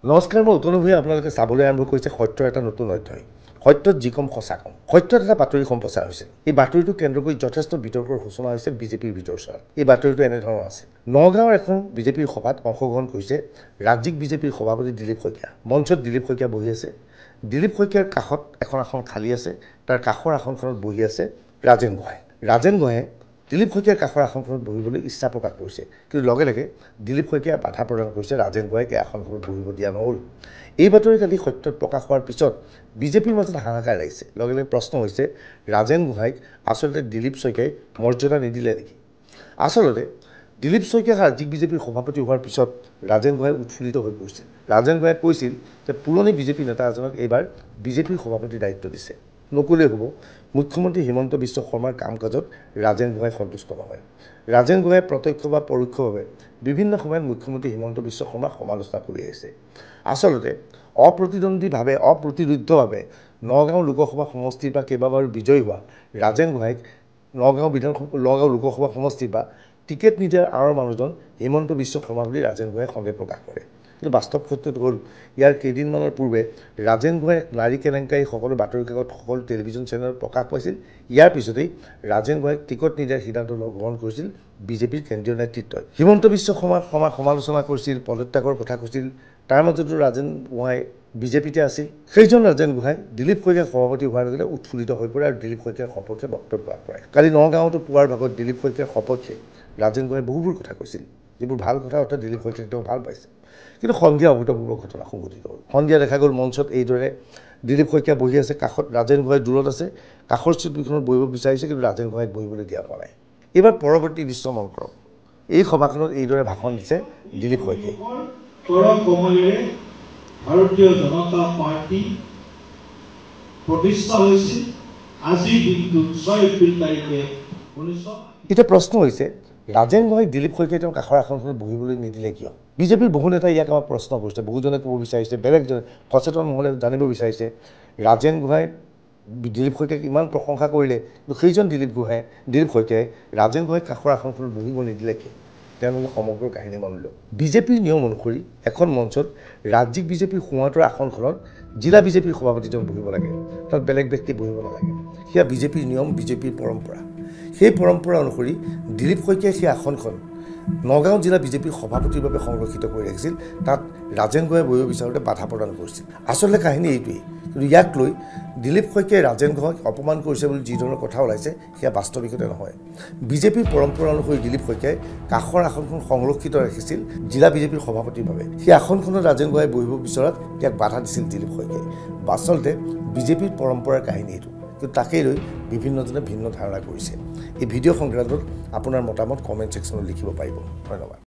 নমস্কাৰ, মই উত্তম ভূঞা। আপোনালোকে চাবলৈ আৰম্ভ কৰিছে সত্যৰ এটা নতুন অধ্যায়। সত্যত যি কম সঁচা কম। সত্যত এটা বাতৰি সম্প্ৰচাৰ হৈছে। এই বাতৰিটো কেন্দ্ৰ কৰি যথেষ্ট বিতৰ্কৰ সূচনা হৈছে বিজেপিৰ ভিতৰচৰাত। এই বাতৰিটো এনেধৰণৰ আছে। নগাঁৱৰ এখন বিজেপিৰ সভাত অংশগ্ৰহণ কৰিছে ৰাজ্যিক বিজেপিৰ সভাপতি দিলীপ শইকীয়া। মঞ্চত দিলীপ শইকীয়া বহি আছে। দিলীপ শইকীয়াৰ কাষত এখন আসন খালী আছে। তাৰ কাষৰ আসনখনত বহি আছে ৰাজেন গোহাঁই। ৰাজেন গোহাঁয়ে দিলীপ শইকীয়াৰ কাষৰ আসনখনত বহিবলৈ ইচ্ছা প্ৰকাশ কৰিছে, কিন্তু লগে লগে দিলীপ শইকীয়াই বাধা প্ৰদান কৰিছে। ৰাজেন গোহাঁইক এই আসনখনত বহিব দিয়া নহ'ল। এই বাতৰি কালি সত্যত প্ৰকাশ হোৱাৰ পিছত বিজেপিৰ মাজত হাহাকাৰ লাগিছে। লগে লগে প্ৰশ্ন হৈছে, ৰাজেন গোহাঁইক আচলতে দিলীপ শইকীয়াই মৰ্যাদা নিদিলে নেকি? আচলতে দিলীপ শইকীয়া ৰাজ্যিক বিজেপিৰ সভাপতি হোৱাৰ পিছত ৰাজেন গোহাঁই উৎফুল্লিত হৈ পৰিছে। ৰাজেন গোহাঁয়ে কৈছিল যে পুৰণি বিজেপি নেতা এজনক এইবাৰ বিজেপিৰ সভাপতিৰ দায়িত্ব দিছে। নক'লেই হ'ব, মুখ্যমন্ত্ৰী হিমন্ত বিশ্ব শৰ্মাৰ কাম কাজত ৰাজেন গোহাঁই সন্তুষ্ট নহয়। ৰাজেন গোহাঁয়ে প্ৰত্যক্ষ বা পৰোক্ষভাৱে বিভিন্ন সময়ত মুখ্যমন্ত্ৰী হিমন্ত বিশ্ব শৰ্মাক সমালোচনা কৰি আহিছে। আচলতে অপ্ৰতিৰোধ্যভাৱে নগাঁও লোকসভা সমষ্টিৰ পৰা কেইবাবাৰো বিজয়ী হোৱা ৰাজেন গোহাঁইক নগাঁও লোকসভা সমষ্টিৰ পৰা টিকেট নিদিয়াৰ আঁৰৰ মানুহজন হিমন্ত বিশ্ব শৰ্মা বুলি ৰাজেন গোহাঁয়ে সন্দেহ প্ৰকাশ কৰে। কিন্তু বাস্তৱ সত্যটো হ'ল, ইয়াৰ কেইদিনমানৰ পূৰ্বে ৰাজেন গোহাঁয়ে নাৰী কেলেংকাৰী সকলো বাতৰি কাকত, সকলো টেলিভিছন চেনেলত প্ৰকাশ পাইছিল। ইয়াৰ পিছতেই ৰাজেন গোহাঁইক টিকট নিদিয়াৰ সিদ্ধান্ত গ্ৰহণ কৰিছিল বিজেপিৰ কেন্দ্ৰীয় নেতৃত্বই। হিমন্ত বিশ্ব শৰ্মাক সমালোচনা কৰিছিল, পদত্যাগৰ কথা কৈছিল। তাৰ মাজতো ৰাজেন গোহাঁই বিজেপিতে আছিল। সেইজন ৰাজেন গোহাঁই দিলীপ শইকীয়াক সভাপতি হোৱাৰ লগে লগে উৎফুল্লিত হৈ পৰে আৰু দিলীপ শইকীয়াৰ সপক্ষে বক্তব্য আগবঢ়ায়। কালি নগাঁৱতো পুৱাৰ ভাগত দিলীপ শইকীয়াৰ সপক্ষে ৰাজেন গোহাঁয়ে বহুবোৰ কথা কৈছিল, যিবোৰ ভাল কথা অৰ্থাৎ দিলীপ শইকীয়াক তেওঁ ভাল পাইছে। কিন্তু সন্ধিয়া অভূতপূৰ্ব ঘটনা সংঘটিত হ'ল। সন্ধিয়া দেখা গ'ল মঞ্চত এইদৰে দিলীপ শইকীয়া বহি আছে, কাষত ৰাজেন গোহাঁই দূৰত আছে। কাষৰ চিটকেইখনত বহিব বিচাৰিছে, কিন্তু ৰাজেন গোহাঁইক বহিবলৈ দিয়া হোৱা নাই। এইবাৰ পৰৱৰ্তী দৃশ্য মন কৰক। এই সভাখনত এইদৰে ভাষণ দিছে দিলীপ শইকীয়াই। ভাৰতীয় জনতা পাৰ্টি প্ৰতিষ্ঠা হৈছিল আজিৰ দিনটো 6 এপ্ৰিল তাৰিখে 1900। এতিয়া প্ৰশ্ন হৈছে, ৰাজেন গোহাঁইক দিলীপ শইকীয়াই তেওঁৰ কাষৰ আসনখনত বহিবলৈ নিদিলে কিয়? বিজেপিৰ বহু নেতাই ইয়াক আমাক প্ৰশ্ন কৰিছে। বহুজনে ক'ব বিচাৰিছে, বেলেগজনে সচেতন মহলে জানিব বিচাৰিছে, ৰাজেন গোহাঁই দিলীপ শইকীয়াক ইমান প্ৰশংসা কৰিলে, কিন্তু সেইজন দিলীপ শইকীয়াই ৰাজেন গোহাঁইক কাষৰ আসনখনত বহিব নিদিলে কিয়? তেওঁলোকে সমগ্ৰ কাহিনী মানি লওক। বিজেপিৰ নিয়ম অনুসৰি এখন মঞ্চত ৰাজ্যিক বিজেপিৰ সোঁৱাতৰ আসনখনত জিলা বিজেপিৰ সভাপতিজন বহিব লাগে, তাত বেলেগ ব্যক্তি বহিব নালাগে। সেয়া বিজেপিৰ নিয়ম, বিজেপিৰ পৰম্পৰা। সেই পৰম্পৰা অনুসৰি দিলীপ শইকীয়াই সেই আসনখন নগাঁও জিলা বিজেপিৰ সভাপতিৰ বাবে সংৰক্ষিত কৰি ৰাখিছিল। তাত ৰাজেন গোহাঁয়ে বহিব বিচাৰোঁতে বাধা প্ৰদান কৰিছিল। আচলতে কাহিনী এইটোৱেই। কিন্তু ইয়াক লৈ দিলীপ শইকীয়াই ৰাজেন গোহাঁইক অপমান কৰিছে বুলি যি ধৰণৰ কথা ওলাইছে, সেয়া বাস্তৱিকতে নহয়। বিজেপিৰ পৰম্পৰা অনুসৰি দিলীপ শইকীয়াই কাষৰ আসনখন সংৰক্ষিত ৰাখিছিল জিলা বিজেপিৰ সভাপতিৰ বাবে। সেই আসনখনত ৰাজেন গোহাঁয়ে বহিব বিচৰাত ইয়াক বাধা দিছিল দিলীপ শইকীয়াই। আচলতে বিজেপিৰ পৰম্পৰাৰ কাহিনী এইটো, কিন্তু তাকেই লৈ বিভিন্নজনে ভিন্ন ধাৰণা কৰিছে। এই ভিডিঅ' সংক্ৰান্তত আপোনাৰ মতামত কমেণ্ট ছেকশ্যনত লিখিব পাৰিব। ধন্যবাদ।